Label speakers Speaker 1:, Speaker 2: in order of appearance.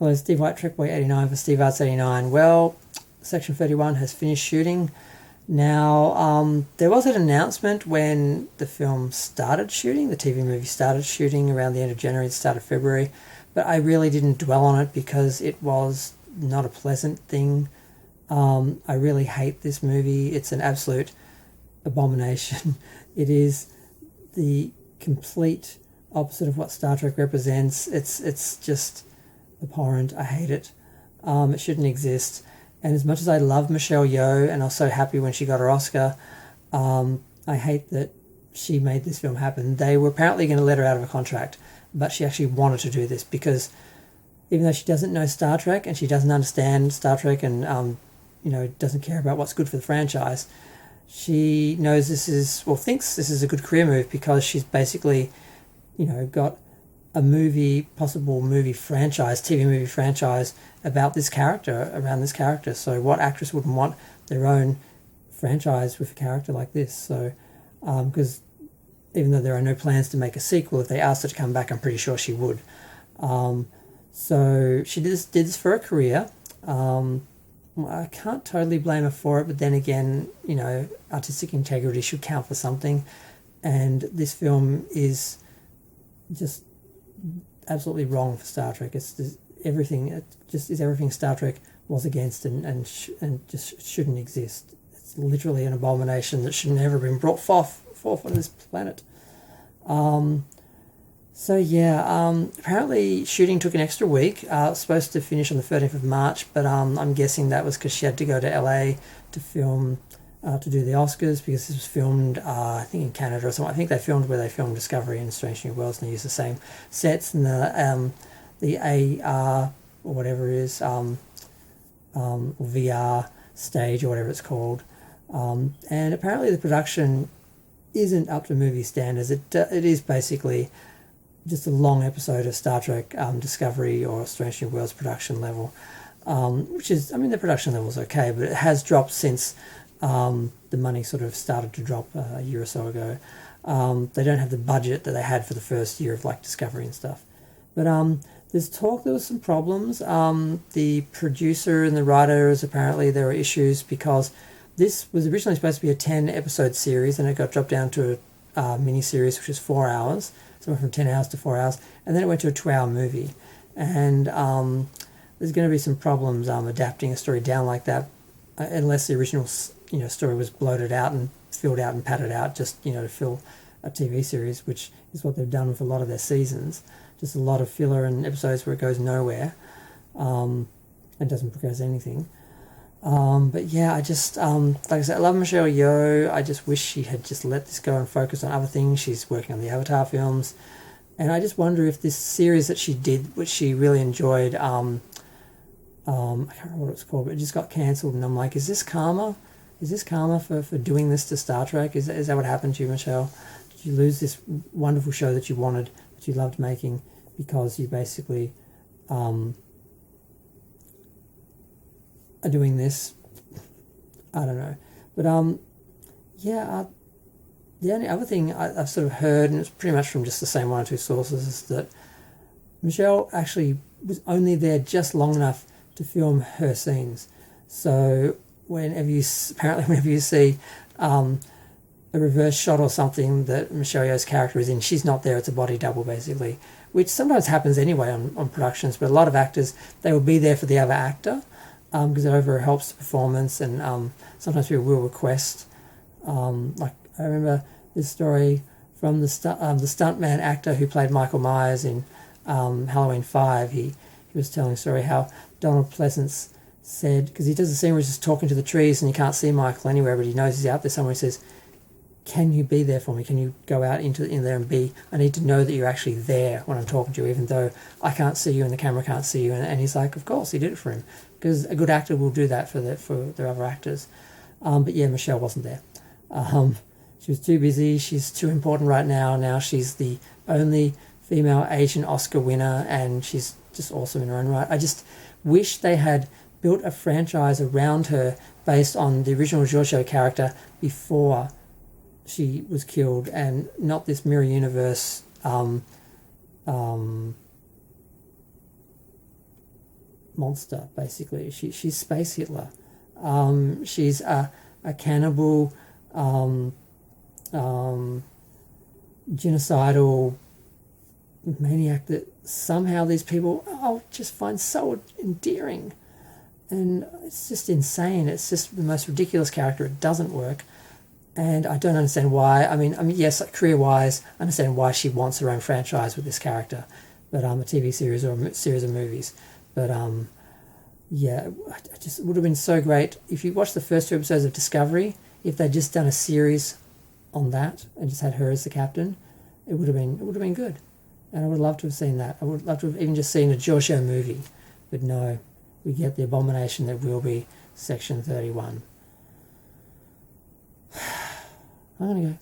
Speaker 1: Hello, Steve White, Trekboy 89 for Steve Arts 89. Well, Section 31 has finished shooting. Now, there was an announcement when the film started shooting, the TV movie started shooting around the end of January, the start of February, but I really didn't dwell on it because it was not a pleasant thing. I really hate this movie. It's an absolute abomination. It is the complete opposite of what Star Trek represents. It's just abhorrent. I hate it. It shouldn't exist. And as much as I love Michelle Yeoh, and I was so happy when she got her Oscar, I hate that she made this film happen. They were apparently going to let her out of a contract, but she actually wanted to do this because even though she doesn't know Star Trek and she doesn't understand Star Trek and doesn't care about what's good for the franchise, she knows thinks this is a good career move because she's basically, got a possible movie franchise, TV movie franchise about this character, around this character. So what actress wouldn't want their own franchise with a character like this? So, because even though there are no plans to make a sequel, if they asked her to come back, I'm pretty sure she would. So she did this for a career. I can't totally blame her for it, but then again, artistic integrity should count for something. And this film is just absolutely wrong for Star Trek. It's just everything. It just is everything Star Trek was against and just shouldn't exist. It's literally an abomination that should never have been brought forth on this planet. Apparently shooting took an extra week. It was supposed to finish on the 13th of March, but I'm guessing that was because she had to go to LA to film, to do the Oscars, because this was filmed, I think in Canada or something. I think they filmed where they filmed Discovery and Strange New Worlds, and they used the same sets and the AR or whatever it is, VR stage or whatever it's called. And apparently the production isn't up to movie standards. It is basically just a long episode of Star Trek Discovery or Strange New Worlds production level, which is, the production level is okay, but it has dropped since the money sort of started to drop a year or so ago. They don't have the budget that they had for the first year of Discovery and stuff. But there's talk there was some problems. The producer and the writers, apparently there were issues because this was originally supposed to be a 10-episode series, and it got dropped down to a mini-series, which is 4 hours. So it went from 10 hours to 4 hours, and then it went to a 2-hour movie. And there's going to be some problems adapting a story down like that, unless the original story was bloated out and filled out and padded out just to fill a TV series, which is what they've done with a lot of their seasons. Just a lot of filler and episodes where it goes nowhere and doesn't progress anything. But yeah, I just, like I said, I love Michelle Yeoh. I just wish she had just let this go and focus on other things. She's working on the Avatar films. And I just wonder if this series that she did, which she really enjoyed, I can't remember what it's called, but it just got cancelled. And I'm like, is this karma? Is this karma for doing this to Star Trek? Is that what happened to you, Michelle? Did you lose this wonderful show that you wanted, that you loved making, because you basically are doing this? I don't know. But the only other thing I've sort of heard, and it's pretty much from just the same one or two sources, is that Michelle actually was only there just long enough to film her scenes. So whenever you see a reverse shot or something that Michelle Yeoh's character is in, she's not there. It's a body double, basically, which sometimes happens anyway on productions. But a lot of actors, they will be there for the other actor because it over helps the performance, and sometimes people will request. Like I remember this story from the stuntman actor who played Michael Myers in Halloween 5. He was telling a story how Donald Pleasance said, because he does the scene where he's just talking to the trees and you can't see Michael anywhere, but he knows he's out there somewhere. He says, "Can you be there for me? Can you go out in there and be? I need to know that you're actually there when I'm talking to you, even though I can't see you and the camera can't see you." And he's like, of course, he did it for him, because a good actor will do that for their other actors. But yeah, Michelle wasn't there. She was too busy. She's too important right now. Now she's the only female Asian Oscar winner, and she's just awesome in her own right. I just wish they had built a franchise around her based on the original Giorgio character before she was killed, and not this mirror universe monster, basically. She's Space Hitler. She's a cannibal, genocidal maniac that somehow these people just find so endearing. And it's just insane. It's just the most ridiculous character. It doesn't work. And I don't understand why. I mean, yes, career-wise, I understand why she wants her own franchise with this character, but a TV series or a series of movies. But yeah, I just it would have been so great if you watched the first 2 episodes of Discovery. If they'd just done a series on that and just had her as the captain, it would have been good. And I would love to have seen that. I would love to have even just seen a Giorgio movie, but no, we get the abomination that will be Section 31. I'm gonna go.